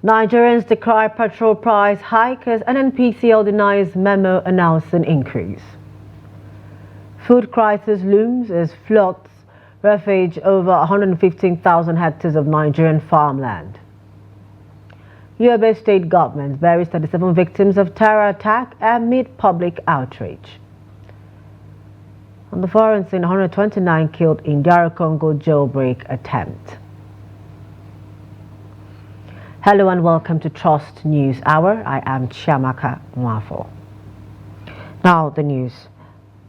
Nigerians decry petrol price hike as NNPCL denies memo announcing increase. Food crisis looms as floods ravage over 115,000 hectares of Nigerian farmland. Yobe state government buries 37 victims of terror attack amid public outrage. On the foreign scene, 129 killed in DR Congo jailbreak attempt. Hello and welcome to Trust News Hour. I am Chiamaka Mwafo. Now the news.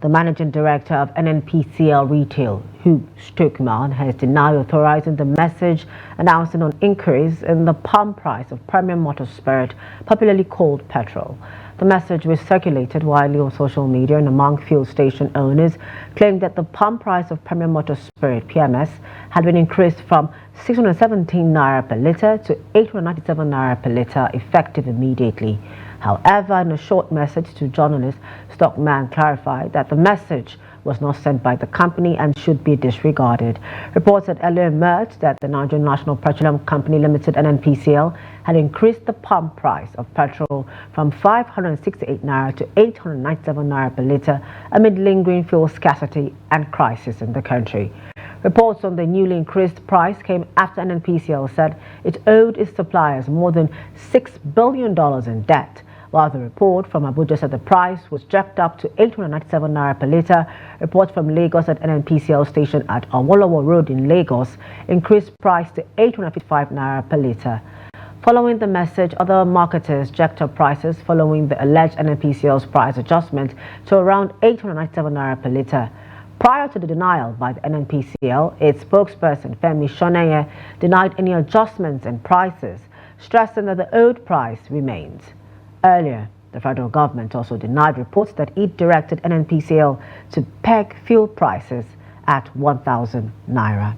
The managing director of NNPCL Retail, Hugh Stokeman, has denied authorizing the message announcing an increase in the pump price of premium motor spirit, popularly called petrol. The message was circulated widely on social media and among fuel station owners claimed that the pump price of premium motor spirit, PMS, had been increased from 617 naira per litre to 897 naira per litre effective immediately. However, in a short message to journalists, Stockman clarified that the message was not sent by the company and should be disregarded. Reports had earlier emerged that the Nigerian National Petroleum Company Limited (NNPCL) had increased the pump price of petrol from 568 naira to 897 naira per litre amid lingering fuel scarcity and crisis in the country. Reports on the newly increased price came after NNPCL said it owed its suppliers more than $6 billion in debt. While the report from Abuja said the price was jacked up to 897 naira per litre, reports from Lagos at NNPCL station at Awolowo Road in Lagos increased price to 855 naira per litre. Following the message, other marketers jacked up prices following the alleged NNPCL's price adjustment to around 897 naira per litre. Prior to the denial by the NNPCL, its spokesperson Femi Shoneye denied any adjustments in prices, stressing that the old price remains. Earlier, the federal government also denied reports that it directed NNPCL to peg fuel prices at 1,000 naira.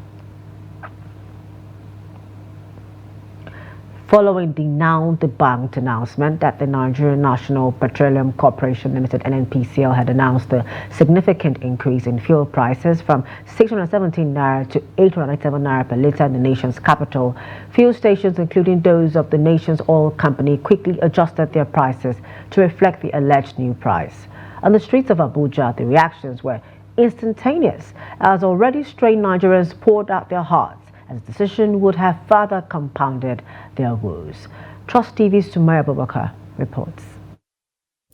Following the now debunked announcement that the Nigerian National Petroleum Corporation Limited (NNPCL) had announced a significant increase in fuel prices from 617 naira to 897 naira per litre in the nation's capital, fuel stations, including those of the nation's oil company, quickly adjusted their prices to reflect the alleged new price. On the streets of Abuja, the reactions were instantaneous, as already strained Nigerians poured out their hearts, as the decision would have further compounded their woes. Trust TV's Sumaya Abubakar reports.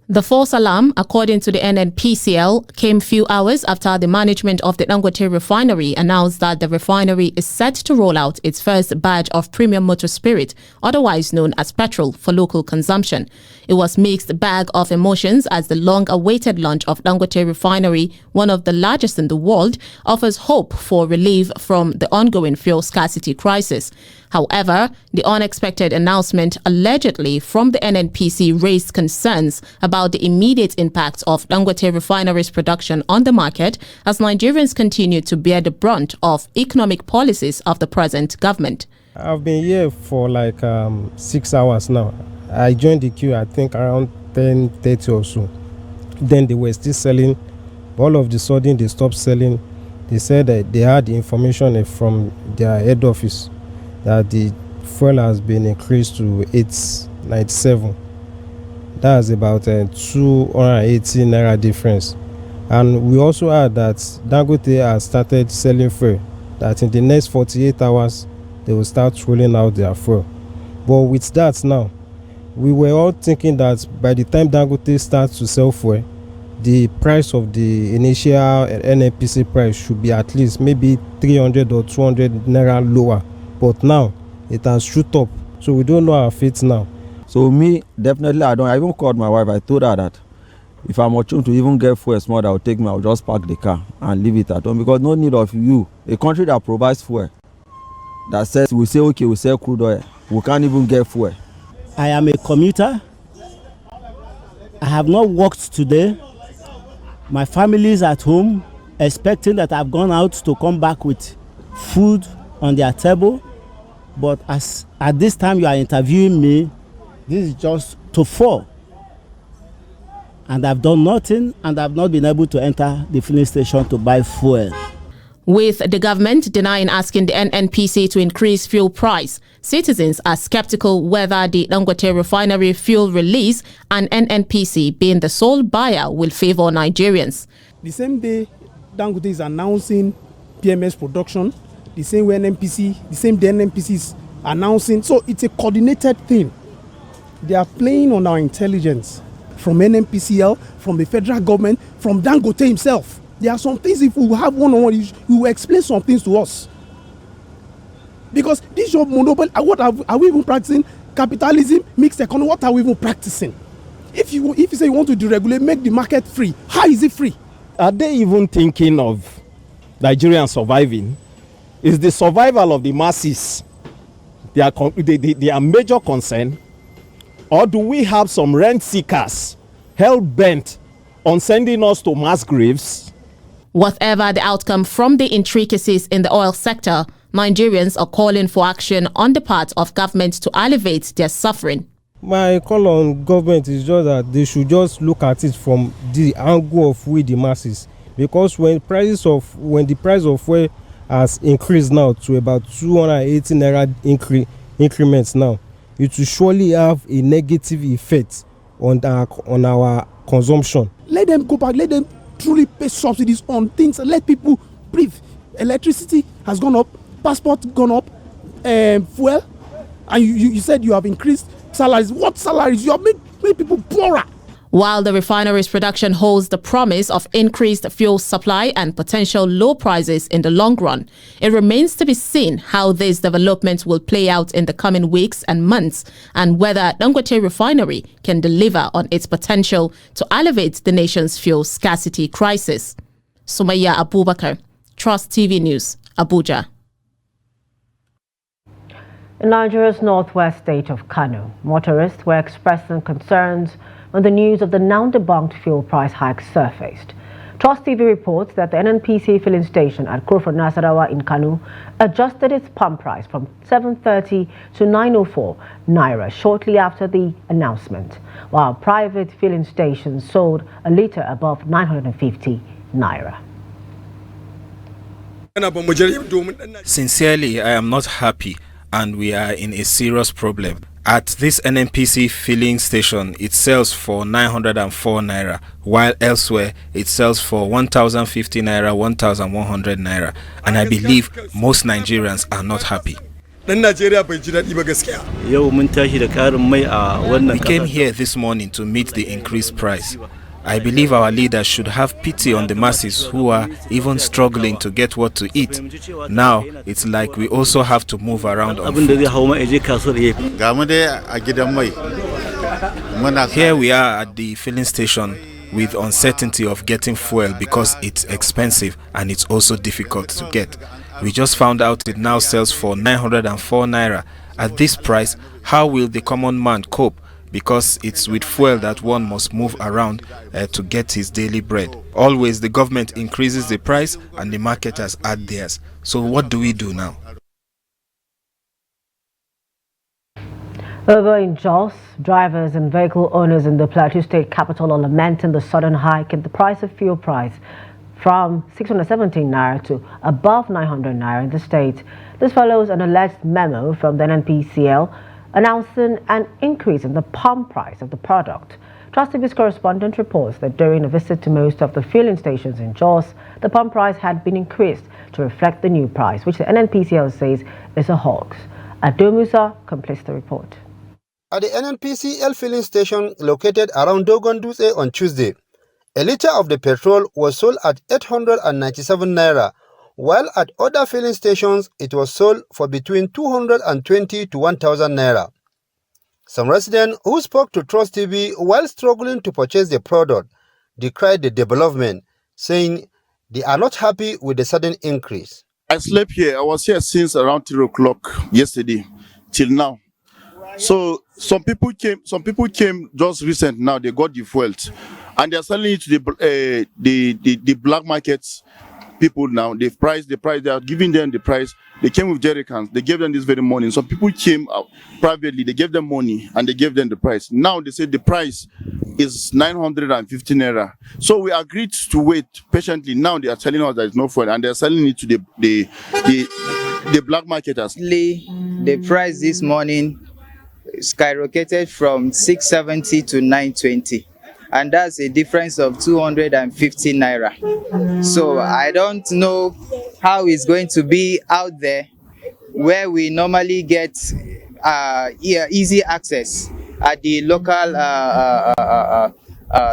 The false alarm, according to the NNPCL, came few hours after the management of the Dangote refinery announced that the refinery is set to roll out its first batch of premium motor spirit, otherwise known as petrol, for local consumption. It was mixed bag of emotions as the long-awaited launch of Dangote refinery, one of the largest in the world, offers hope for relief from the ongoing fuel scarcity crisis. However, the unexpected announcement allegedly from the NNPC raised concerns about the immediate impact of Dangote refinery's production on the market as Nigerians continue to bear the brunt of economic policies of the present government. I've been here for like 6 hours now. I joined the queue, I think, around 10:30 or so. Then they were still selling. All of a sudden, they stopped selling. They said that they had information from their head office that the fuel has been increased to 897. That's about 280 naira difference. And we also heard that Dangote has started selling fuel, that in the next 48 hours, they will start rolling out their fuel. But with that now, we were all thinking that by the time Dangote starts to sell fuel, the price of the initial NNPC price should be at least maybe 300 or 200 naira lower. But now it has shoot up, so we don't know our fate now. So me, definitely I even called my wife. I told her that if I'm opportune to even get fuel small, that will take me, I'll just park the car and leave it at home, because no need of you, a country that provides fuel, that says we say okay, we sell crude oil, we can't even get fuel. I am a commuter. I have not worked today. My family is at home expecting that I've gone out to come back with food on their table. But as at this time you are interviewing me, this is just to 4. And I've done nothing, and I've not been able to enter the filling station to buy fuel. With the government denying asking the NNPC to increase fuel price, citizens are skeptical whether the Dangote refinery fuel release and NNPC being the sole buyer will favor Nigerians. The same day Dangote is announcing PMS production, the same way NNPC, the same day NNPC is announcing. So it's a coordinated thing. They are playing on our intelligence from NNPCL, from the federal government, from Dangote himself. There are some things, if we have one-on-one, you will explain some things to us. Because this your monopoly, what are we even practicing? Capitalism, mixed economy, what are we even practicing? If you say you want to deregulate, make the market free, how is it free? Are they even thinking of Nigerians surviving? Is the survival of the masses their major concern? Or do we have some rent seekers hell-bent on sending us to mass graves? Whatever the outcome from the intricacies in the oil sector, Nigerians are calling for action on the part of government to alleviate their suffering. My call on government is just that they should just look at it from the angle of we the masses, because when the price of oil has increased now to about 280 naira increments now, it will surely have a negative effect on our consumption. Let them go back, let them truly pay subsidies on things, let people breathe. Electricity has gone up, passport gone up, fuel, and you said you have increased salaries. What salaries? You have made people poorer. While the refinery's production holds the promise of increased fuel supply and potential low prices in the long run, it remains to be seen how these developments will play out in the coming weeks and months, and whether Dangote refinery can deliver on its potential to alleviate the nation's fuel scarcity crisis. Sumaya Abubakar, Trust TV News, Abuja. In Nigeria's northwest state of Kano, motorists were expressing concerns when the news of the now-debunked fuel price hike surfaced. Trust TV reports that the NNPC filling station at Krofo Nasarawa in Kano adjusted its pump price from 730 to 904 naira shortly after the announcement, while private filling stations sold a litre above 950 naira. Sincerely, I am not happy, and we are in a serious problem. At this NNPC filling station, it sells for 904 naira, while elsewhere it sells for 1050 naira, 1100 naira, and I believe most Nigerians are not happy. We came here this morning to meet the increased price. I believe our leaders should have pity on the masses who are even struggling to get what to eat. Now, it's like we also have to move around on foot. Here we are at the filling station with uncertainty of getting fuel because it's expensive and it's also difficult to get. We just found out it now sells for 904 naira. At this price, how will the common man cope? Because it's with fuel that one must move around to get his daily bread. Always the government increases the price and the marketers add theirs. So what do we do now? Over in Jos, drivers and vehicle owners in the Plateau State capital are lamenting the sudden hike in the price of fuel price from 617 naira to above 900 naira in the state. This follows an alleged memo from the NNPCL announcing an increase in the pump price of the product. Trust TV's correspondent reports that during a visit to most of the filling stations in Jos, the pump price had been increased to reflect the new price, which the NNPCL says is a hoax. Adomusa completes the report. At the NNPCL filling station located around Dogonduse on Tuesday, a litre of the petrol was sold at 897 naira, while at other filling stations it was sold for between 220 to 1000 naira. Some residents who spoke to Trust TV while struggling to purchase the product decried the development, saying they are not happy with the sudden increase. I slept here. I was here since around 3 o'clock yesterday till now. So some people came just recent now. They got the fuel and they are selling it to the black markets people now. They've priced the price. They are giving them the price. They came with jerry cans. They gave them this very morning. Some people came out privately. They gave them money and they gave them the price. Now they say the price is 950 naira. So we agreed to wait patiently. Now they are telling us there is no fuel and they are selling it to the black marketers. The price this morning skyrocketed from 670 to 920. And that's a difference of 250 naira. So I don't know how it's going to be out there where we normally get easy access at the local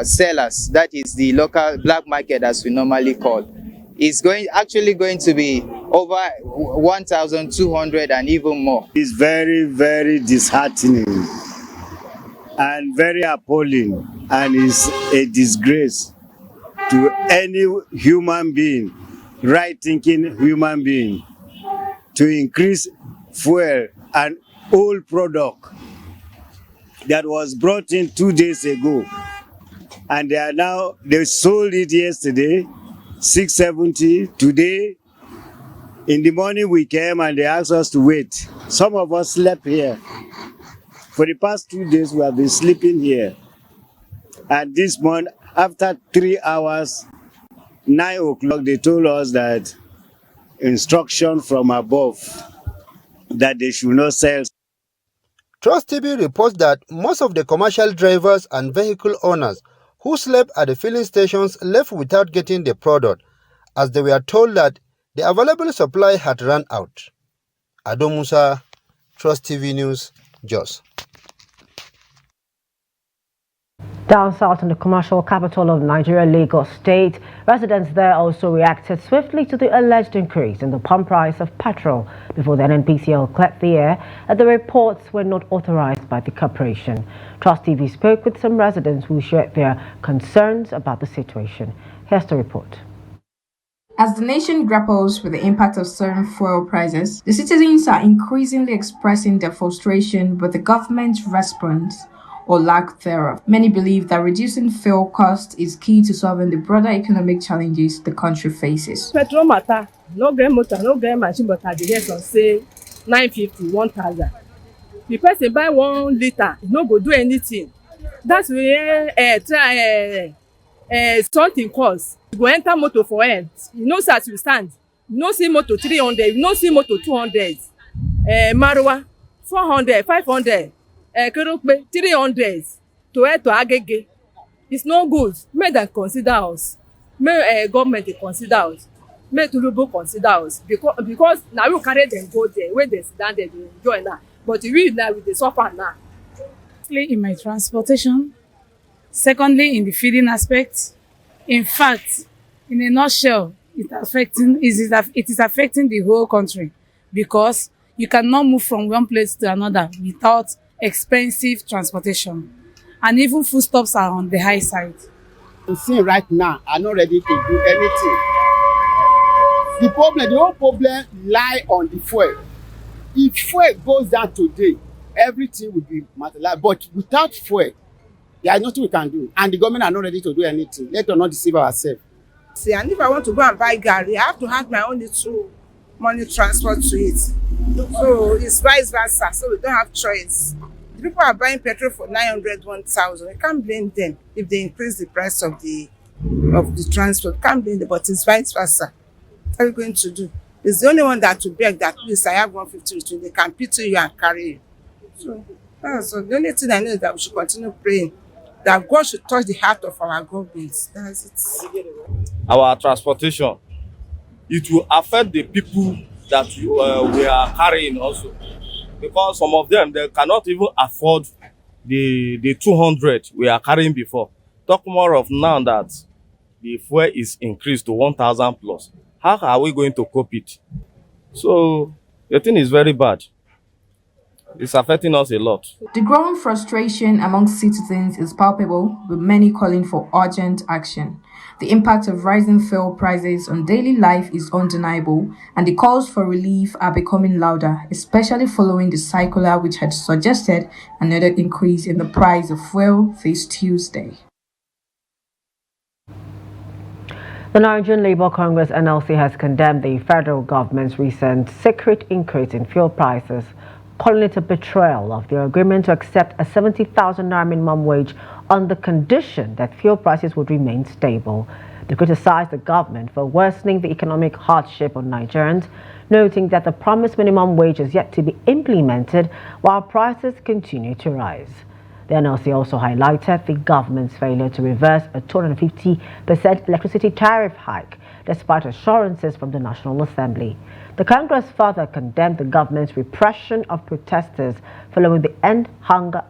sellers, that is the local black market as we normally call. It's actually going to be over 1,200 and even more. It's very, very disheartening and very appalling, and is a disgrace to any human being, right-thinking human being, to increase fuel and old product that was brought in 2 days ago, and they sold it yesterday 670. Today in the morning we came and they asked us to wait. Some of us slept here. For the past 2 days, we have been sleeping here. And this morning, after 3 hours, 9 o'clock, they told us that instruction from above that they should not sell. Trust TV reports that most of the commercial drivers and vehicle owners who slept at the filling stations left without getting the product, as they were told that the available supply had run out. Ado Musa, Trust TV News, Jos. Down south in the commercial capital of Nigeria, Lagos State, residents there also reacted swiftly to the alleged increase in the pump price of petrol before the NNPCL cleared the air that the reports were not authorized by the corporation. Trust TV spoke with some residents who shared their concerns about the situation. Here's the report. As the nation grapples with the impact of soaring fuel prices, the citizens are increasingly expressing their frustration with the government's response or lack thereof. Many believe that reducing fuel costs is key to solving the broader economic challenges the country faces. Petrol matter, no get motor, no get machine, but at the rate of say 950, 1,000. The person buy 1 liter, no go do anything. That's where something costs. You go enter motor for end. You know, as you stand, you know see motor 300, you know see motor 200. Marwa 400, 500. 300 to agege. It's no good. May them consider us. May government consider us. May tinubu consider us. Because now you carry them go there. When they sit down there, they enjoy now. But we now with the suffer now. In my transportation. Secondly, in the feeding aspect. In fact, in a nutshell, it is affecting the whole country, because you cannot move from one place to another without expensive transportation, and even foodstuffs are on the high side. I'm saying right now, I'm not ready to do anything. The whole problem lie on the fuel. If fuel goes down today, everything will be materialized. But without fuel, there is nothing we can do, and the government are not ready to do anything. Let us not deceive ourselves. See, and if I want to go and buy garri, I have to have my own little money transport to it. So it's vice versa. So we don't have choice. The people are buying petrol for 900, 1,000. I can't blame them if they increase the price of the transport. Can't blame them, but it's vice versa. What are we going to do? It's the only one that to beg that please I have 150 between. They can pity you and carry you. So that's the only thing I know is that we should continue praying that God should touch the heart of our government. That's it. Our transportation, it will affect the people that we are carrying also, because some of them, they cannot even afford the 200 we are carrying before. Talk more of now that the fuel is increased to 1,000 plus. How are we going to cope it? So the thing is very bad. It's affecting us a lot. The growing frustration among citizens is palpable, with many calling for urgent action. The impact of rising fuel prices on daily life is undeniable, and the calls for relief are becoming louder, especially following the circular which had suggested another increase in the price of fuel this Tuesday. The Nigerian Labour Congress NLC has condemned the federal government's recent secret increase in fuel prices, calling it a betrayal of their agreement to accept a 70,000 naira minimum wage on the condition that fuel prices would remain stable. They criticized the government for worsening the economic hardship on Nigerians, noting that the promised minimum wage is yet to be implemented while prices continue to rise. The NLC also highlighted the government's failure to reverse a 250% electricity tariff hike, despite assurances from the National Assembly. The Congress further condemned the government's repression of protesters following the End Hunger/End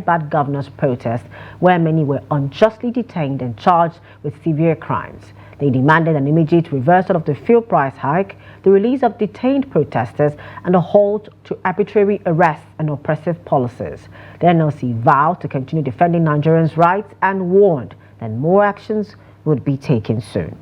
Bad Governance protest, where many were unjustly detained and charged with severe crimes. They demanded an immediate reversal of the fuel price hike, the release of detained protesters, and a halt to arbitrary arrests and oppressive policies. The NLC vowed to continue defending Nigerians' rights and warned that more actions would be taken soon.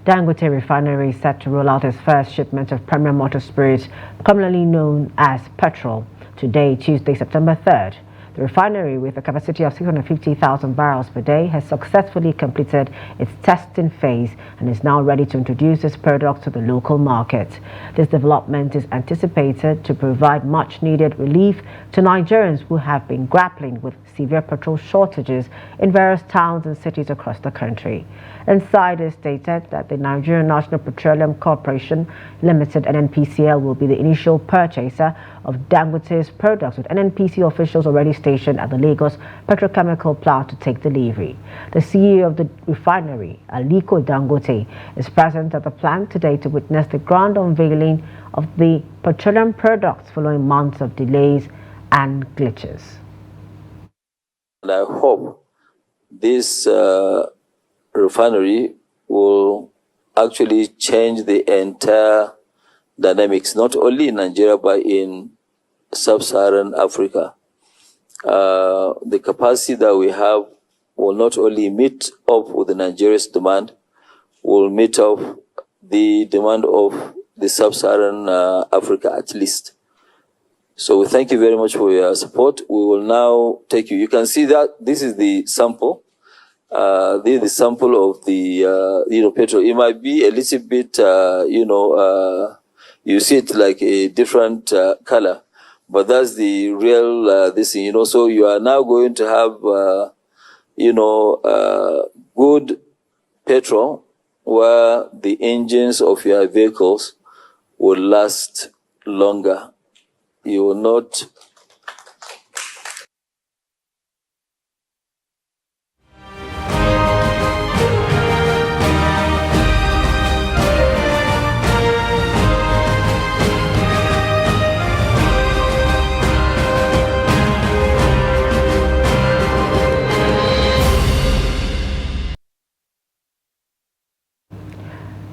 Dangote Refinery is set to roll out its first shipment of premium motor spirit, commonly known as petrol, today, Tuesday, September 3rd. The refinery, with a capacity of 650,000 barrels per day, has successfully completed its testing phase and is now ready to introduce this product to the local market. This development is anticipated to provide much-needed relief to Nigerians who have been grappling with severe petrol shortages in various towns and cities across the country. Insiders stated that the Nigerian National Petroleum Corporation Limited (NNPCL) will be the initial purchaser of Dangote's products, with NNPC officials already stationed at the Lagos petrochemical plant to take delivery. The CEO of the refinery, Aliko Dangote, is present at the plant today to witness the grand unveiling of the petroleum products following months of delays and glitches. And I hope this refinery will actually change the entire dynamics, not only in Nigeria, but in sub-Saharan Africa. The capacity that we have will not only meet up with the Nigeria's demand, will meet up the demand of the sub-Saharan Africa at least. So we thank you very much for your support. We will now take you. You can see that this is the sample. This is the sample of the petrol. It might be a little bit you see it like a different color, but that's the real this thing, So you are now going to have good petrol where the engines of your vehicles will last longer. You will not.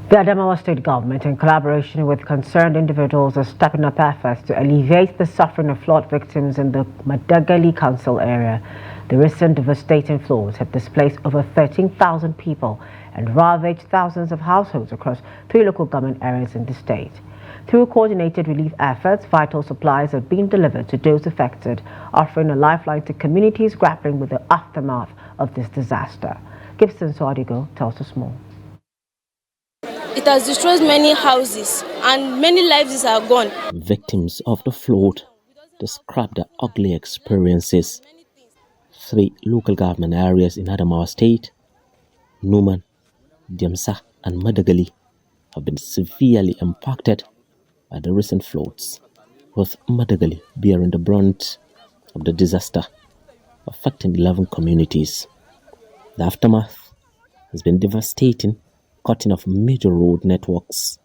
The Adamawa State Government, in collaboration with concerned individuals, are stepping up efforts to alleviate the suffering of flood victims in the Madagali Council area. The recent devastating floods have displaced over 13,000 people and ravaged thousands of households across 3 local government areas in the state. Through coordinated relief efforts, vital supplies are being delivered to those affected, offering a lifeline to communities grappling with the aftermath of this disaster. Gibson Swadigo tells us more. It has destroyed many houses and many lives are gone. Victims of the flood described the ugly experiences. 3 local government areas in Adamawa State, Numan, Demsa and Madagali, have been severely impacted by the recent floods, with Madagali bearing the brunt of the disaster, affecting 11 communities. The aftermath has been devastating, cutting off major road networks,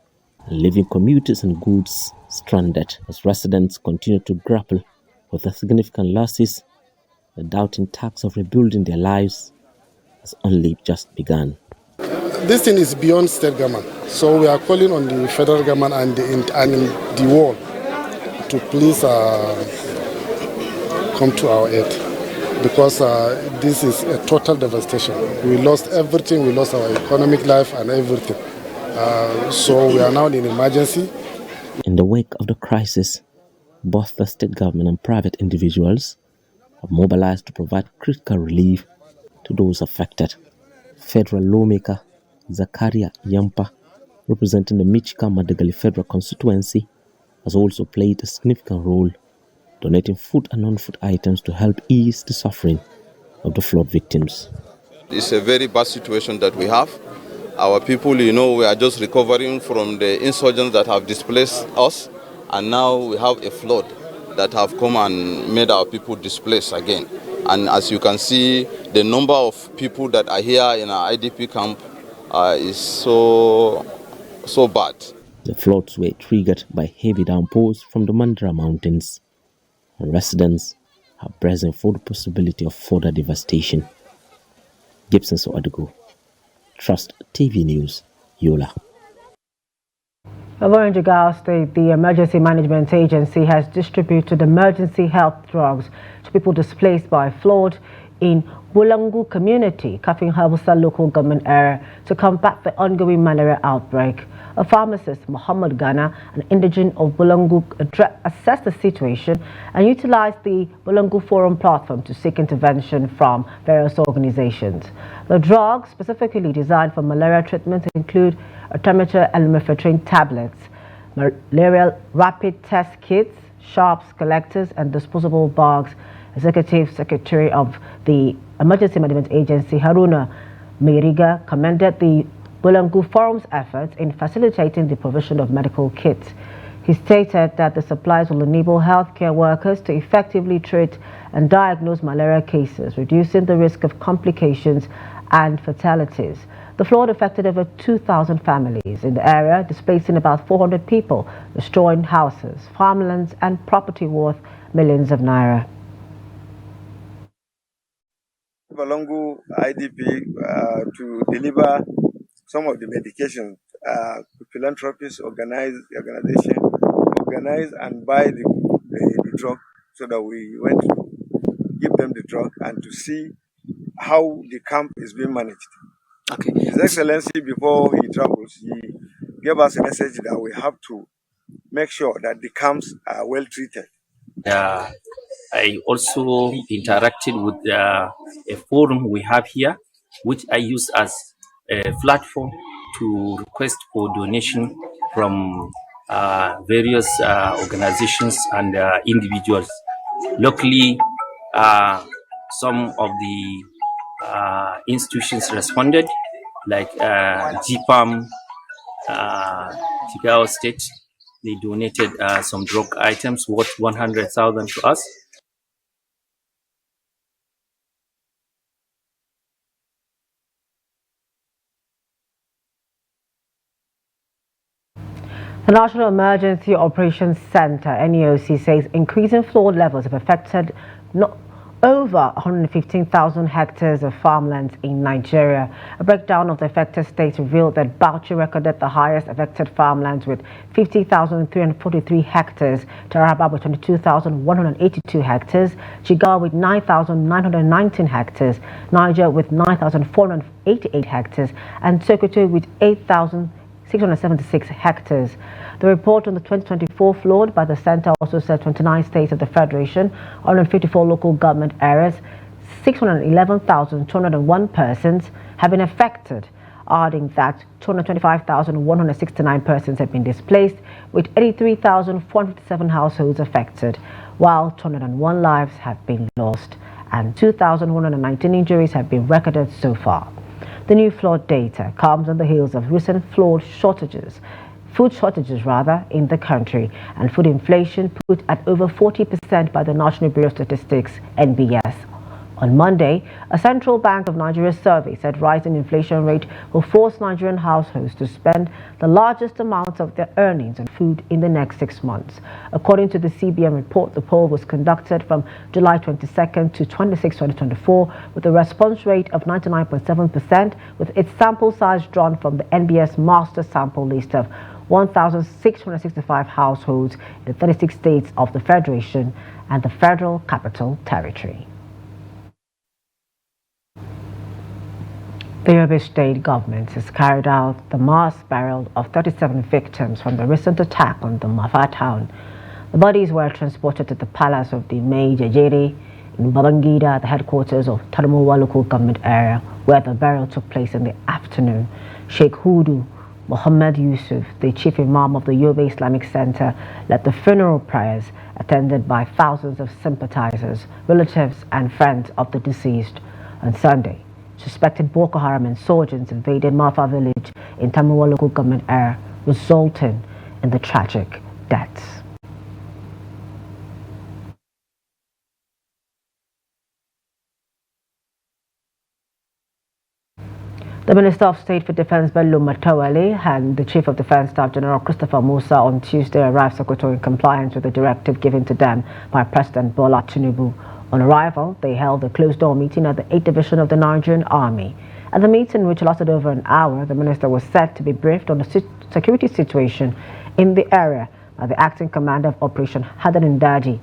leaving commuters and goods stranded as residents continue to grapple with the significant losses. The doubting task of rebuilding their lives has only just begun. This thing is beyond state government, so we are calling on the federal government and the world to please come to our aid, because this is a total devastation. We lost everything. We lost our economic life and everything. So we are now in emergency. In the wake of the crisis, both the state government and private individuals have mobilized to provide critical relief to those affected. Federal lawmaker Zakaria Yampa, representing the Michika-Madagali Federal Constituency, has also played a significant role, donating food and non-food items to help ease the suffering of the flood victims. It's a very bad situation that we have. Our people, we are just recovering from the insurgents that have displaced us, and now we have a flood that have come and made our people displaced again. And as you can see, the number of people that are here in our IDP camp is so bad. The floods were triggered by heavy downpours from the Mandara Mountains, and residents are bracing for the possibility of further devastation. Gibson Soadago, Trust TV News, Yola. Over in Jigawa State, the Emergency Management Agency has distributed emergency health drugs to people displaced by flood in Bulangu community, Kafin Habusa local government area, to combat the ongoing malaria outbreak. A pharmacist, Muhammad Ghana, an indigene of Bulangu, assessed the situation and utilized the Bulangu Forum platform to seek intervention from various organizations. The drugs specifically designed for malaria treatment include artemether and lumefantrine tablets, malaria rapid test kits, sharps collectors, and disposable bags. Executive Secretary of the Emergency Management Agency, Haruna Meriga, commended the Bulangu Forum's efforts in facilitating the provision of medical kits. He stated that the supplies will enable healthcare workers to effectively treat and diagnose malaria cases, reducing the risk of complications and fatalities. The flood affected over 2,000 families in the area, displacing about 400 people, destroying houses, farmlands, and property worth millions of naira. Bulangu IDP to deliver some of the medication. Philanthropists organize and buy the drug, so that we went to give them the drug and to see how the camp is being managed. Okay. His Excellency, before he travels, he gave us a message that we have to make sure that the camps are well treated. I also interacted with a forum we have here, which I use as a platform to request for donation from various organizations and individuals. Luckily, some of the institutions responded, like GPAM, Jigawa State. They donated some drug items worth 100,000 to us. The National Emergency Operations Center, NEOC, says increasing flood levels have affected over 115,000 hectares of farmlands in Nigeria. A breakdown of the affected states revealed that Bauchi recorded the highest affected farmlands with 50,343 hectares, Taraba with 22,182 hectares, Jigawa with 9,919 hectares, Niger with 9,488 hectares, and Sokoto with 8,676 hectares. The report on the 2024 flood by the Center also said 29 states of the Federation, 154 local government areas, 611,201 persons have been affected, adding that 225,169 persons have been displaced, with 83,457 households affected, while 201 lives have been lost and 2,119 injuries have been recorded so far. The new flood data comes on the heels of recent food shortages in the country, and food inflation put at over 40% by the National Bureau of Statistics, NBS. On Monday, a Central Bank of Nigeria survey said rising inflation rate will force Nigerian households to spend the largest amounts of their earnings on food in the next 6 months. According to the CBN report, the poll was conducted from July 22nd to 26, 2024, with a response rate of 99.7%, with its sample size drawn from the NBS master sample list of 1,665 households in the 36 states of the Federation and the Federal Capital Territory. The Yobe State government has carried out the mass burial of 37 victims from the recent attack on the Mafa town. The bodies were transported to the palace of the May Jejere in Babangida, the headquarters of Tarmuwa local government area, where the burial took place in the afternoon. Sheikh Hudu Muhammad Yusuf, the chief imam of the Yobe Islamic Center, led the funeral prayers attended by thousands of sympathizers, relatives and friends of the deceased. On Sunday, suspected Boko Haram insurgents invaded Mafa village in Tarmuwa local government area, resulting in the tragic deaths. The Minister of State for Defense Bello Matawale and the Chief of Defense Staff General Christopher Musa on Tuesday arrived Sokoto in compliance with the directive given to them by President Bola Tinubu. On arrival, they held a closed-door meeting at the 8th Division of the Nigerian Army. At the meeting, which lasted over an hour, the minister was said to be briefed on the security situation in the area by the acting commander of Operation Hadarin Daji.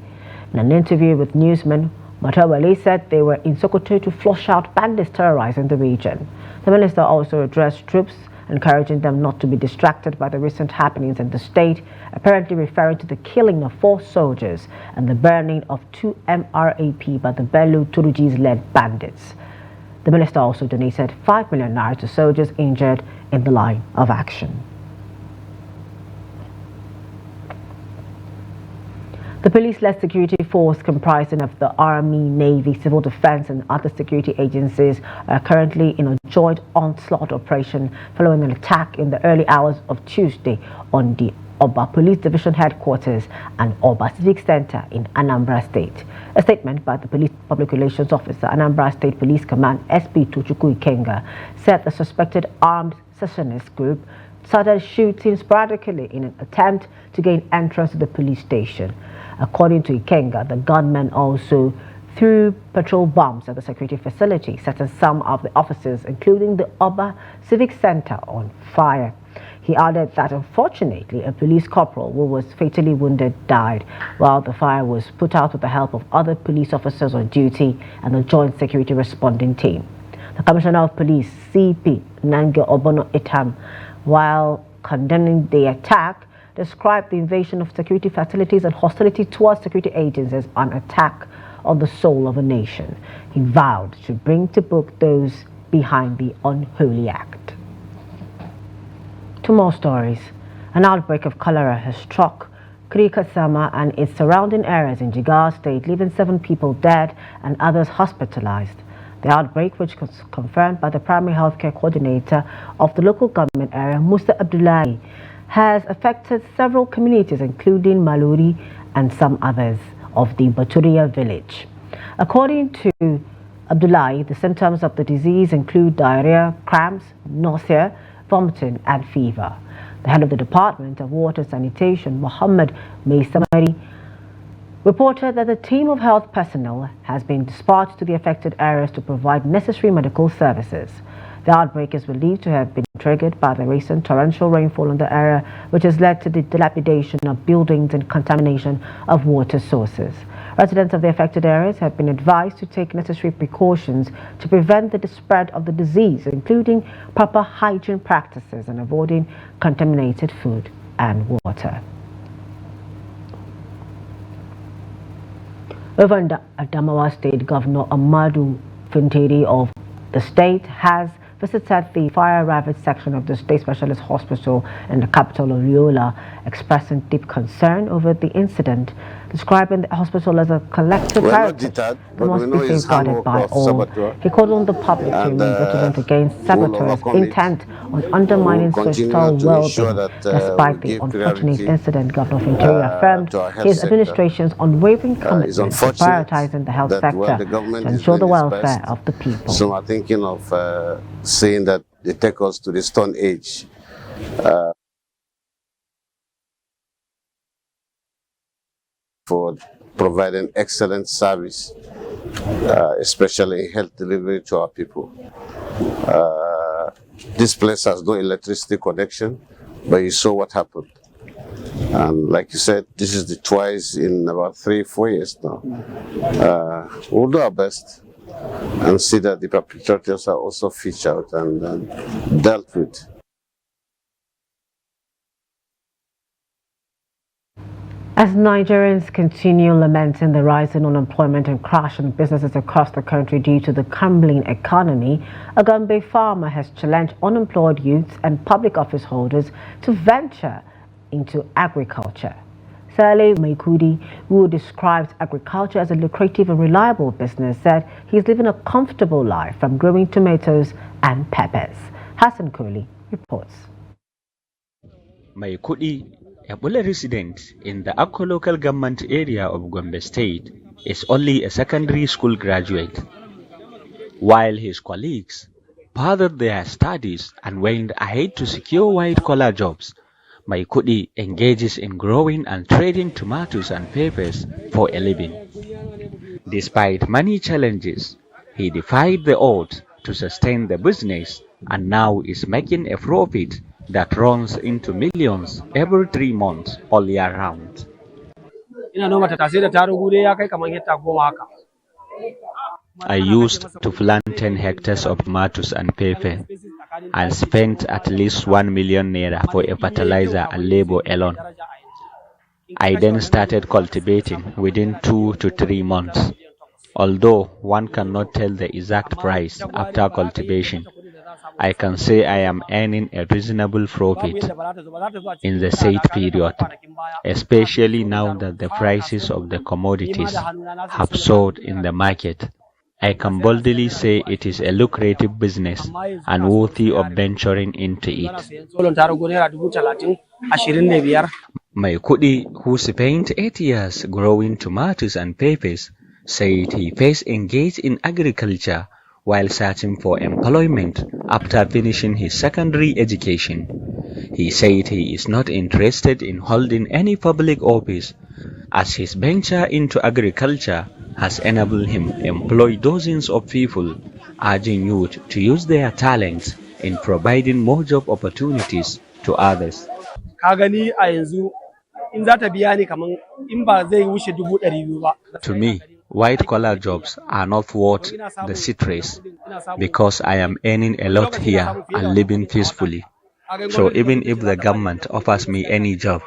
In an interview with newsmen, Matawale said they were in Sokoto to flush out bandits terrorizing the region. The minister also addressed troops, encouraging them not to be distracted by the recent happenings in the state, apparently referring to the killing of 4 soldiers and the burning of 2 MRAP by the Bello Turujis-led bandits. The minister also donated 5 million naira to soldiers injured in the line of action. The police-led security force comprising of the Army, Navy, Civil Defense and other security agencies are currently in a joint onslaught operation following an attack in the early hours of Tuesday on the Oba Police Division Headquarters and Oba Civic Center in Anambra State. A statement by the Police Public Relations Officer, Anambra State Police Command, SP Tochukwu Ikenga, said the suspected armed secessionist group started shooting sporadically in an attempt to gain entrance to the police station. According to Ikenga, the gunmen also threw petrol bombs at the security facility, setting some of the offices, including the Oba Civic Center, on fire. He added that unfortunately a police corporal who was fatally wounded died, while the fire was put out with the help of other police officers on duty and the Joint Security Responding Team. The Commissioner of Police, CP Nange Obono Itam, while condemning the attack, described the invasion of security facilities and hostility towards security agents as an attack on the soul of a nation. He vowed to bring to book those behind the unholy act. 2 more stories. An outbreak of cholera has struck Krikasama and its surrounding areas in Jigawa State, leaving 7 people dead and others hospitalized. The outbreak, which was confirmed by the primary healthcare coordinator of the local government area, Musa Abdullahi, has affected several communities, including Maluri and some others of the Baturia village. According to Abdullahi, the symptoms of the disease include diarrhea, cramps, nausea, vomiting and fever. The head of the Department of Water and Sanitation, Muhammad Maisamari, reported that a team of health personnel has been dispatched to the affected areas to provide necessary medical services. The outbreak is believed to have been triggered by the recent torrential rainfall in the area, which has led to the dilapidation of buildings and contamination of water sources. Residents of the affected areas have been advised to take necessary precautions to prevent the spread of the disease, including proper hygiene practices and avoiding contaminated food and water. Over in Adamawa State, Governor Amadu Fintiri of the state has visited the fire-ravaged section of the State Specialist Hospital in the capital of Yola, expressing deep concern over the incident, describing the hospital as a collective heritage that must be safeguarded by all. He called on the public to remain vigilant against saboteurs intent on undermining social well-being. Despite the unfortunate incident, Governor Fintiri affirmed his administration's unwavering commitment to prioritizing the health sector to ensure the welfare of the people. Some are thinking of saying that they take us to the Stone Age. For providing excellent service, especially health delivery to our people. This place has no electricity connection, but you saw what happened. And like you said, this is the twice in about 3-4 years now. We'll do our best and see that the perpetrators are also featured and dealt with. As Nigerians continue lamenting the rise in unemployment and crash in businesses across the country due to the crumbling economy, a Gombe farmer has challenged unemployed youths and public office holders to venture into agriculture. Sale Maikudi, who describes agriculture as a lucrative and reliable business, said he's living a comfortable life from growing tomatoes and peppers. Hassan Kohli reports. Maikudi, a Bula resident in the Akko local government area of Gombe State, is only a secondary school graduate. While his colleagues furthered their studies and went ahead to secure white-collar jobs, Maikudi engages in growing and trading tomatoes and peppers for a living. Despite many challenges, he defied the odds to sustain the business and now is making a profit that runs into millions every 3 months all year round. I used to plant 10 hectares of tomatoes and pepper and spent at least 1 million naira for a fertilizer and labor alone. I then started cultivating within 2 to 3 months. Although one cannot tell the exact price after cultivation, I can say I am earning a reasonable profit in the said period, especially now that the prices of the commodities have soared in the market. I can boldly say it is a lucrative business and worthy of venturing into it. Maikudi, who spent 8 years growing tomatoes and peppers, said he first engaged in agriculture while searching for employment after finishing his secondary education. He said he is not interested in holding any public office, as his venture into agriculture has enabled him to employ dozens of people, urging youth to use their talents in providing more job opportunities to others. To me, white-collar jobs are not worth the stress because I am earning a lot here and living peacefully. So even if the government offers me any job,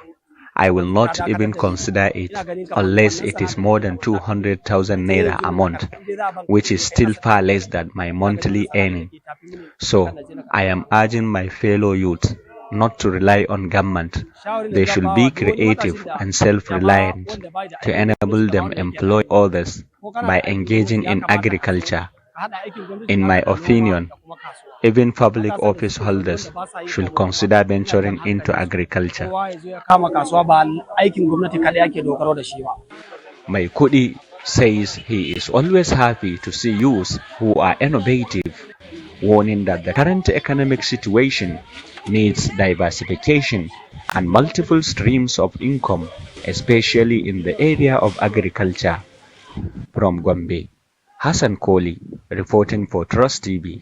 I will not even consider it unless it is more than 200,000 naira a month, which is still far less than my monthly earning. So I am urging my fellow youth not to rely on government. They should be creative and self-reliant to enable them employ others by engaging in agriculture. In my opinion, even public office holders should consider venturing into agriculture. Maikudi says he is always happy to see youths who are innovative, warning that the current economic situation needs diversification and multiple streams of income, especially in the area of agriculture. From Gombe, Hassan Kohli, reporting for Trust TV.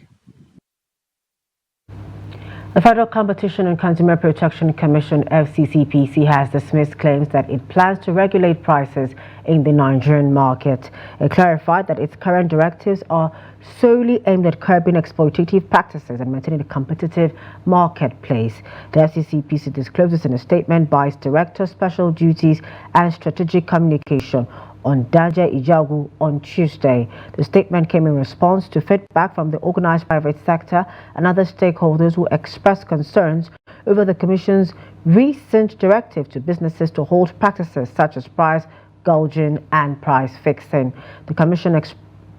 The Federal Competition and Consumer Protection Commission, FCCPC, has dismissed claims that it plans to regulate prices in the Nigerian market. It clarified that its current directives are solely aimed at curbing exploitative practices and maintaining a competitive marketplace. The FCCPC discloses in a statement by its Director, Special Duties and Strategic Communication, on Daja Ijagu on Tuesday. The statement came in response to feedback from the organized private sector and other stakeholders who expressed concerns over the Commission's recent directive to businesses to hold practices such as price gouging and price fixing. The Commission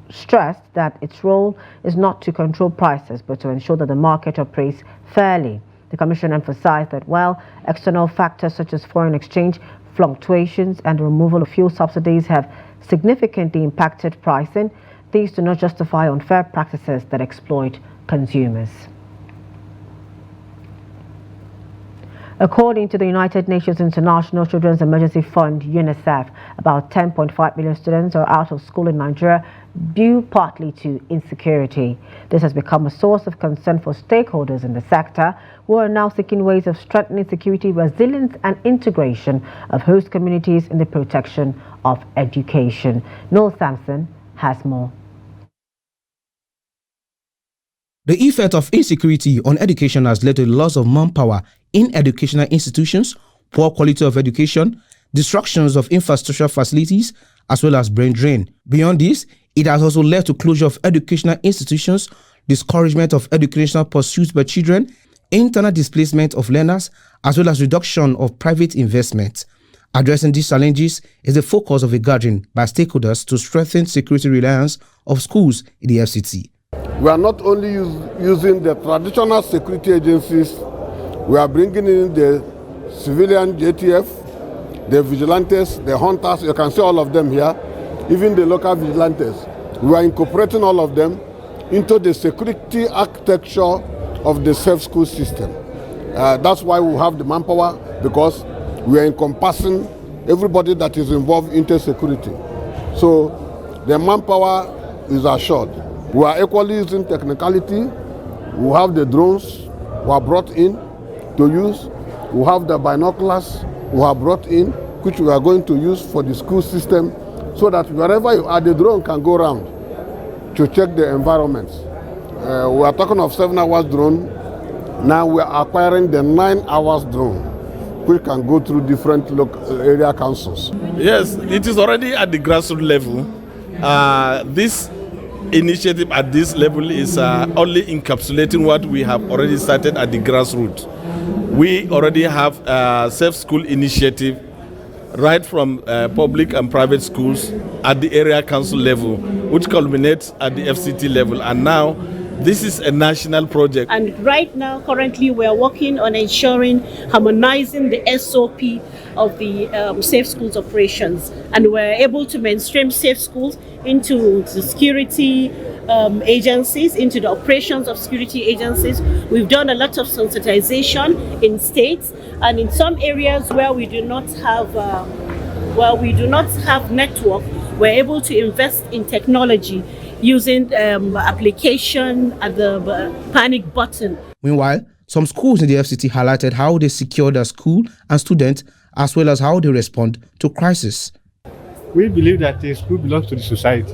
stressed that its role is not to control prices but to ensure that the market operates fairly. The Commission emphasized that while external factors such as foreign exchange fluctuations and the removal of fuel subsidies have significantly impacted pricing, these do not justify unfair practices that exploit consumers. According to the United Nations International Children's Emergency Fund, UNICEF, about 10.5 million students are out of school in Nigeria due partly to insecurity. This has become a source of concern for stakeholders in the sector, who are now seeking ways of strengthening security, resilience and integration of host communities in the protection of education. Noel Sampson has more. The effect of insecurity on education has led to the loss of manpower in educational institutions, poor quality of education, destructions of infrastructural facilities, as well as brain drain. Beyond this, it has also led to closure of educational institutions, discouragement of educational pursuits by children, internal displacement of learners, as well as reduction of private investment. Addressing these challenges is the focus of a gathering by stakeholders to strengthen security reliance of schools in the FCT. We are not only using the traditional security agencies, we are bringing in the civilian JTF, the vigilantes, the hunters, you can see all of them here, even the local vigilantes. We are incorporating all of them into the security architecture of the safe school system. That's why we have the manpower, because we are encompassing everybody that is involved into security. So the manpower is assured. We are equally using technicality. We have the drones we are brought in to use. We have the binoculars we are brought in, which we are going to use for the school system, so that wherever you are, the drone can go around to check the environments. We are talking of 7 hours drone. Now we are acquiring the 9 hours drone, which can go through different local area councils. Yes, it is already at the grassroots level. This initiative at this level is only encapsulating what we have already started at the grassroots. We already have a safe school initiative right from public and private schools at the area council level, which culminates at the FCT level. And now this is a national project. And right now, currently, we are working on ensuring harmonizing the SOP of the safe schools operations. And we're able to mainstream safe schools into the security agencies, into the operations of security agencies. We've done a lot of sensitization in states, and in some areas where we do not have network, we're able to invest in technology using application at the panic button. Meanwhile, some schools in the FCT highlighted how they secure their school and students, as well as how they respond to crisis. We believe that the school belongs to the society,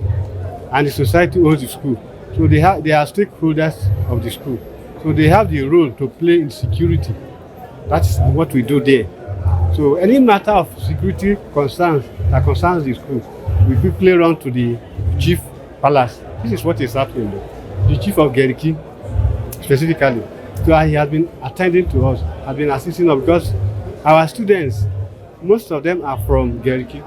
and the society owns the school. So they are stakeholders of the school. So they have the role to play in security. That's what we do there. So any matter of security concerns that concerns the school, we quickly run to the chief palace. This is what is happening. The chief of Geriki, specifically, so he has been attending to us, has been assisting us, because our students, most of them are from Geriki,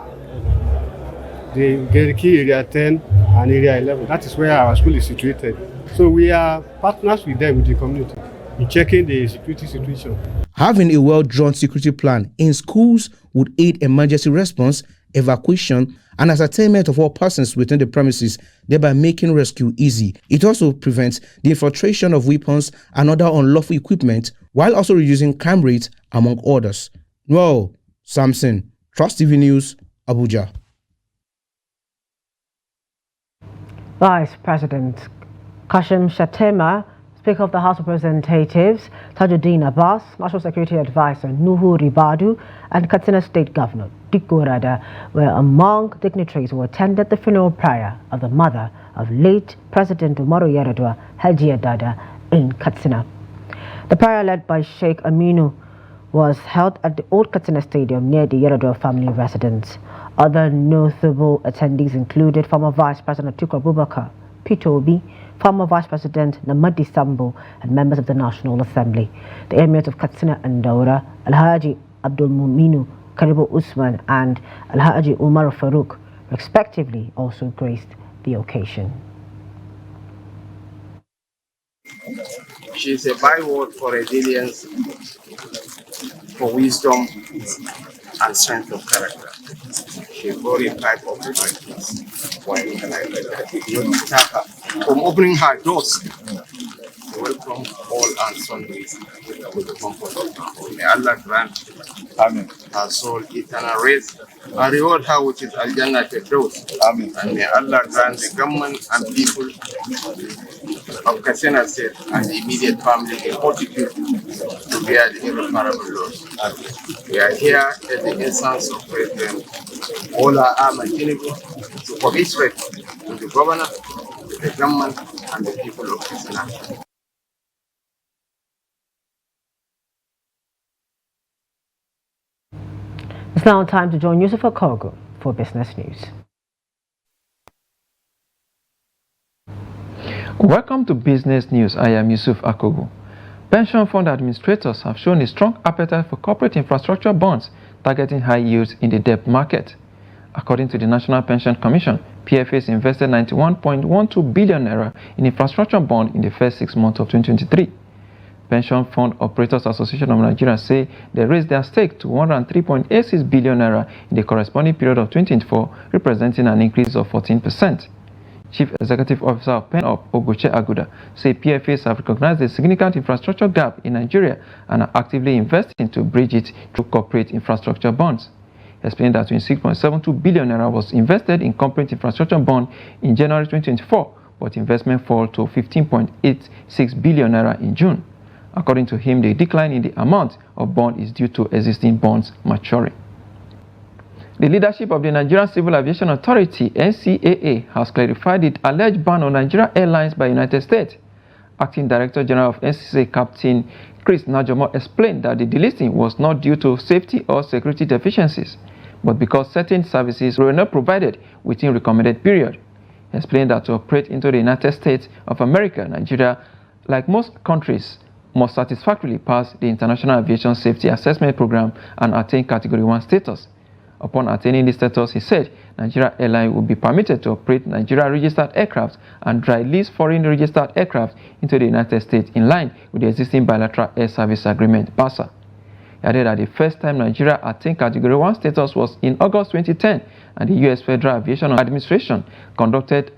the Geriki area 10 and area 11. That is where our school is situated. So we are partners with them, with the community, in checking the security situation. Having a well-drawn security plan in schools would aid emergency response, evacuation, and ascertainment of all persons within the premises, thereby making rescue easy. It also prevents the infiltration of weapons and other unlawful equipment, while also reducing crime rates, among others. Noel Samson, Trust TV News, Abuja. Vice President Kashim Shettima, Speaker of the House of Representatives Tajuddin Abbas, National Security Advisor Nuhu Ribadu, and Katsina State Governor Dikko Rada were among dignitaries who attended the funeral prayer of the mother of late President Umaru Yar'Adua, Hajiya Dada, in Katsina. The prayer, led by Sheikh Aminu, was held at the Old Katsina Stadium near the Yar'Adua family residence. Other notable attendees included former Vice President Atiku Abubakar, Peter Obi, former Vice President Namadi Sambo, and members of the National Assembly. The Emirs of Katsina and Daura, Alhaji Abdul Muminu Karibu Usman and Alhaji Umar Farouk, respectively, also graced the occasion. She is a byword for resilience, for wisdom, and strength of character. She brought a type of practice from opening her doors to welcome all and sundry with the comfort of her home. May Allah grant her soul eternal rest and reward her with his Al-Jannah Firdaus. Amen. And may Allah grant the government and people of Katsina State and the immediate family the fortitude to bear the irreparable loss. We are here at the instance of President Bola Ahmed Tinubu to commiserate with the governor, the government, and the people of Katsina. It's now time to join Yusuf Okogu for Business News. Welcome to Business News. I am Yusuf Akogu. Pension fund administrators have shown a strong appetite for corporate infrastructure bonds targeting high yields in the debt market. According to the National Pension Commission, PFAs invested 91.12 billion naira in infrastructure bond in the first 6 months of 2023. Pension Fund Operators Association of Nigeria say they raised their stake to 103.86 billion naira in the corresponding period of 2024, representing an increase of 14%. Chief Executive Officer of PenUp, Ogoche Aguda, say PFAs have recognized the significant infrastructure gap in Nigeria and are actively investing to bridge it through corporate infrastructure bonds. He explained that 26.72 billion naira was invested in corporate infrastructure bond in January 2024, but investment fell to 15.86 billion naira in June. According to him, the decline in the amount of bond is due to existing bonds maturing. The leadership of the Nigerian Civil Aviation Authority, NCAA, has clarified the alleged ban on Nigeria Airlines by United States. Acting Director General of NCAA, Captain Chris Najomo, explained that the delisting was not due to safety or security deficiencies, but because certain services were not provided within recommended period. He explained that to operate into the United States of America, Nigeria, like most countries, must satisfactorily pass the International Aviation Safety Assessment Program and attain Category 1 status. Upon attaining this status, he said Nigeria Airlines will be permitted to operate Nigeria-registered aircraft and dry lease foreign-registered aircraft into the United States in line with the existing bilateral air service agreement, BASA. He added that the first time Nigeria attained Category 1 status was in August 2010, and the U.S. Federal Aviation Administration conducted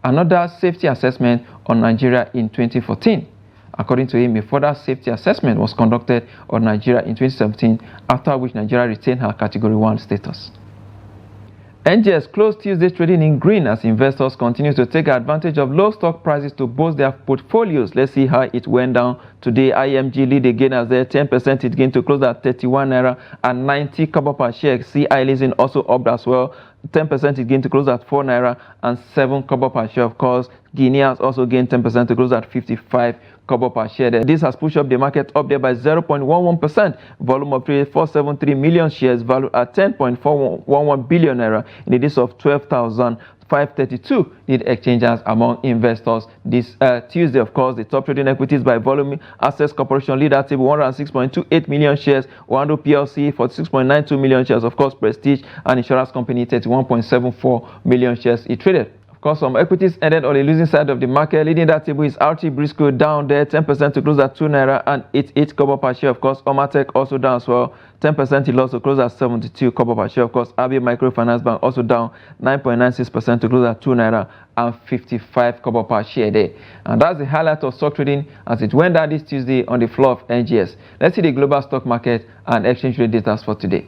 another safety assessment on Nigeria in 2014. According to him, a further safety assessment was conducted on Nigeria in 2017, after which Nigeria retained her Category 1 status. NGX closed Tuesday trading in green as investors continue to take advantage of low stock prices to boost their portfolios. Let's see how it went down today. IMG lead again as their 10% it gained to close at 31 naira and 90 kobo per share. CI Leasing also up as well. 10% it gained to close at 4 naira and 7 kobo per share. Of course, Guinea has also gained 10% to close at 55 kobo per share. This has pushed up the market up there by 0.11%. Volume of trade 473 million shares, valued at 10.411 billion naira in the days of 12,532 need exchanges among investors this Tuesday. Of course, the top trading equities by volume: Access Corporation leader table 106.28 million shares, Wando PLC 46.92 million shares. Of course, Prestige and Insurance Company 31.74 million shares it traded. Of course, some equities ended on the losing side of the market. Leading that table is RT Briscoe down there 10% to close at 2 naira and 88 kobo per share. Of course, Omatech also down as well. 10% it lost to close at 72 kobo per share. Of course, AB Microfinance Bank also down 9.96% to close at 2 naira and 55 kobo per share there. And that's the highlight of stock trading as it went down this Tuesday on the floor of NGS. Let's see the global stock market and exchange rate data for today.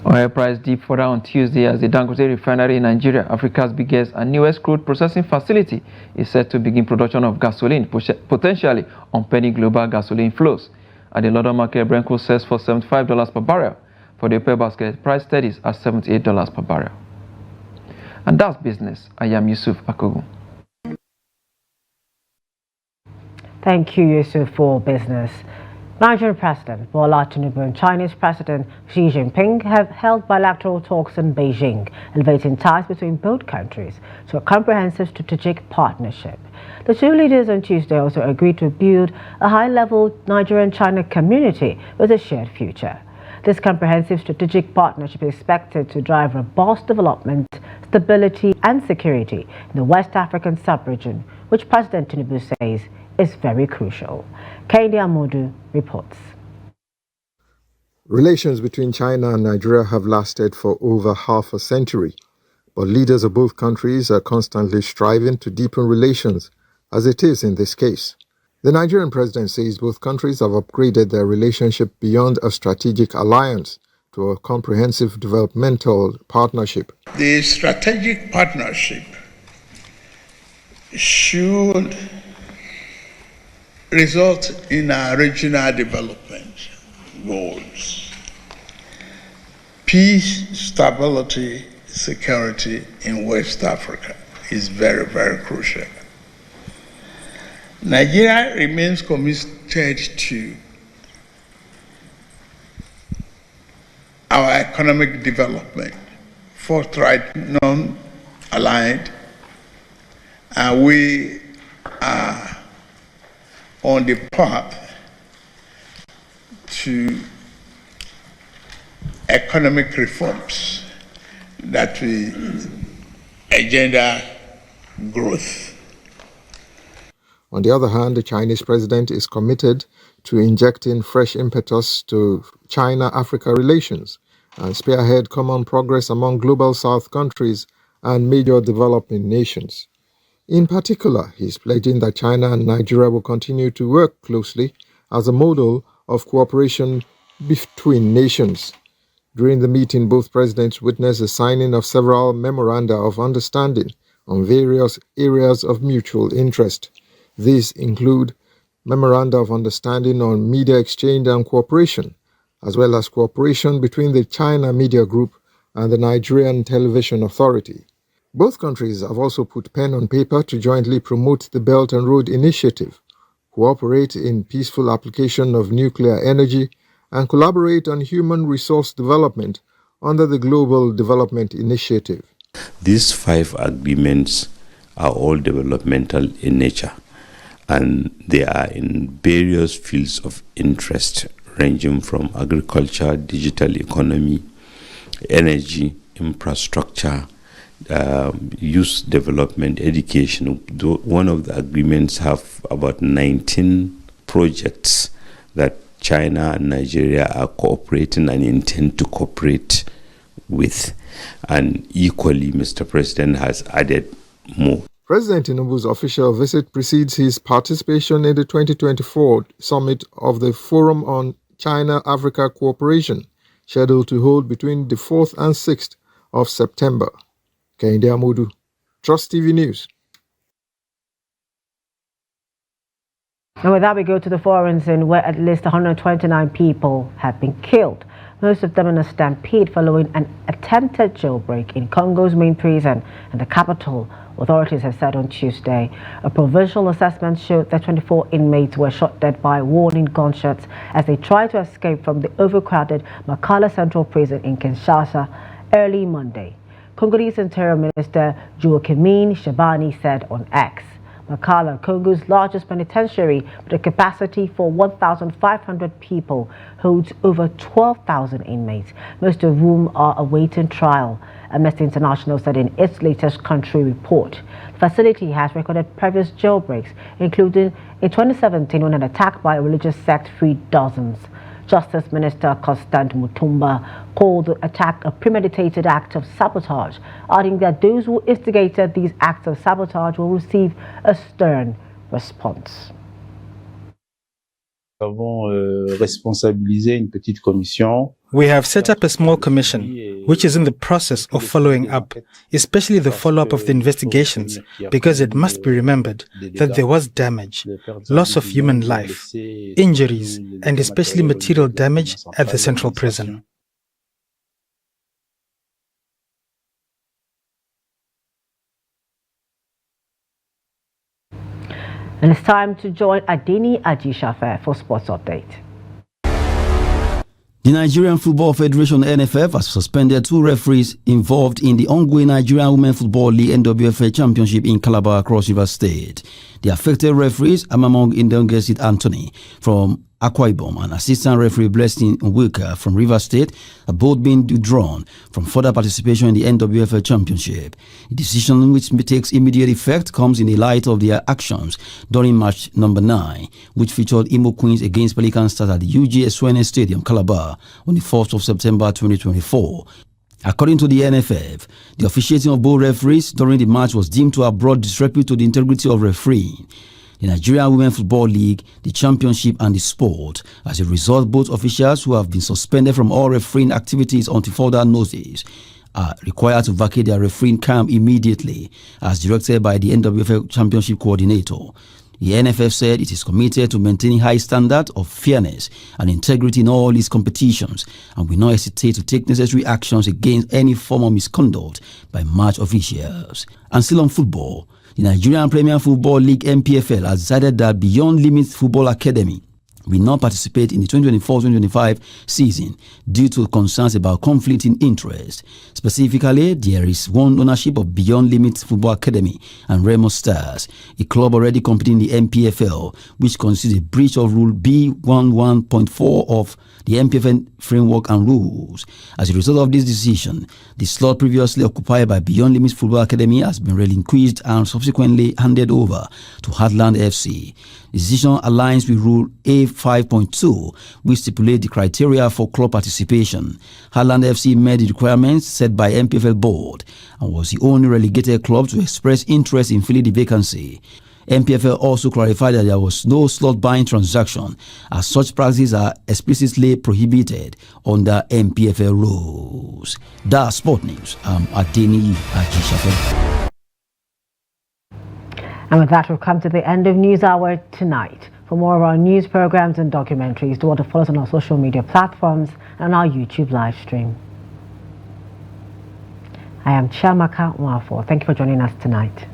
Oil price dipped further on Tuesday as the Dangote refinery in Nigeria, Africa's biggest and newest crude processing facility, is set to begin production of gasoline, potentially upending global gasoline flows. At the London market, Brent crude sells for $75 per barrel. For the oil basket, price steadies at $78 per barrel. And that's business. I am Yusuf Akogu. Thank you, Yusuf, for business. Nigerian President Bola Tinubu and Chinese President Xi Jinping have held bilateral talks in Beijing, elevating ties between both countries to a comprehensive strategic partnership. The two leaders on Tuesday also agreed to build a high-level Nigerian-China community with a shared future. This comprehensive strategic partnership is expected to drive robust development, stability and security in the West African sub-region, which President Tinubu says is very crucial. Kehinde Amodu reports. Relations between China and Nigeria have lasted for over half a century, but leaders of both countries are constantly striving to deepen relations, as it is in this case. The Nigerian president says both countries have upgraded their relationship beyond a strategic alliance to a comprehensive developmental partnership. The strategic partnership should result in our regional development goals. Peace, stability, security in West Africa is very, very crucial. Nigeria remains committed to our economic development, forthright, non-aligned, and we are on the path to economic reforms that will engender growth. On the other hand, the Chinese president is committed to injecting fresh impetus to China-Africa relations and spearhead common progress among global South countries and major developing nations. In particular, he is pledging that China and Nigeria will continue to work closely as a model of cooperation between nations. During the meeting, both presidents witnessed the signing of several memoranda of understanding on various areas of mutual interest. These include memoranda of understanding on media exchange and cooperation, as well as cooperation between the China Media Group and the Nigerian Television Authority. Both countries have also put pen on paper to jointly promote the Belt and Road Initiative, cooperate in peaceful application of nuclear energy, and collaborate on human resource development under the Global Development Initiative. These 5 agreements are all developmental in nature, and they are in various fields of interest, ranging from agriculture, digital economy, energy, infrastructure, youth development, education. One of the agreements have about 19 projects that China and Nigeria are cooperating and intend to cooperate with. And equally, Mr. President has added more. President Tinubu's official visit precedes his participation in the 2024 summit of the Forum on China-Africa Cooperation, scheduled to hold between the 4th and 6th of September. Kehinde Amodu, Trust TV News. And with that, we go to the forums where at least 129 people have been killed, most of them in a stampede following an attempted jailbreak in Congo's main prison and the capital, authorities have said on Tuesday. A provisional assessment showed that 24 inmates were shot dead by warning gunshots as they tried to escape from the overcrowded Makala Central Prison in Kinshasa early Monday. Congolese Interior Minister Joaquim Shabani said on X. Makala, Congo's largest penitentiary with a capacity for 1,500 people, holds over 12,000 inmates, most of whom are awaiting trial. Amnesty International said in its latest country report. The facility has recorded previous jailbreaks, including in 2017 when an attack by a religious sect freed dozens. Justice Minister Constant Mutumba called the attack a premeditated act of sabotage, adding that those who instigated these acts of sabotage will receive a stern response. We have set up a small commission, which is in the process of following up, especially the follow-up of the investigations, because it must be remembered that there was damage, loss of human life, injuries, and especially material damage at the central prison. And it's time to join Adini Ajishafe for Sports Update. The Nigerian Football Federation (NFF) has suspended 2 referees involved in the ongoing Nigerian Women Football League (NWFA) Championship in Calabar, Cross River State. The affected referees are among Indongesit Anthony from Akwa Ibom and assistant referee Blessing Nweka from Rivers State have both been withdrawn from further participation in the NWFL Championship. The decision, which takes immediate effect, comes in the light of their actions during match number 9, which featured Imo Queens against Pelican Stars at the UGS Stadium, Calabar, on the 4th of September 2024. According to the NFF, the officiating of both referees during the match was deemed to have brought disrepute to the integrity of refereeing. The Nigerian Women Football League, the championship and the sport. As a result, both officials who have been suspended from all refereeing activities until further notice are required to vacate their refereeing camp immediately, as directed by the NWFL Championship Coordinator. The NFF said it is committed to maintaining high standards of fairness and integrity in all its competitions and will not hesitate to take necessary actions against any form of misconduct by match officials. And still on football, the Nigerian Premier Football League (NPFL) has decided that Beyond Limits Football Academy will not participate in the 2024-2025 season due to concerns about conflicting interest. Specifically, there is one ownership of Beyond Limits Football Academy and Remo Stars, a club already competing in the NPFL, which considers a breach of Rule B11.4 of the NPFL framework and rules. As a result of this decision, the slot previously occupied by Beyond Limits Football Academy has been relinquished and subsequently handed over to Heartland FC. The decision aligns with Rule A5.2, which stipulates the criteria for club participation. Heartland FC met the requirements set by NPFL board and was the only relegated club to express interest in filling the vacancy. NPFL also clarified that there was no slot buying transaction, as such practices are explicitly prohibited under NPFL rules. That's Sport News. I'm Adeni Ajishafe. And with that, we've come to the end of News Hour tonight. For more of our news programs and documentaries, do want to follow us on our social media platforms and on our YouTube live stream. I am Chiamaka Nwafo. Thank you for joining us tonight.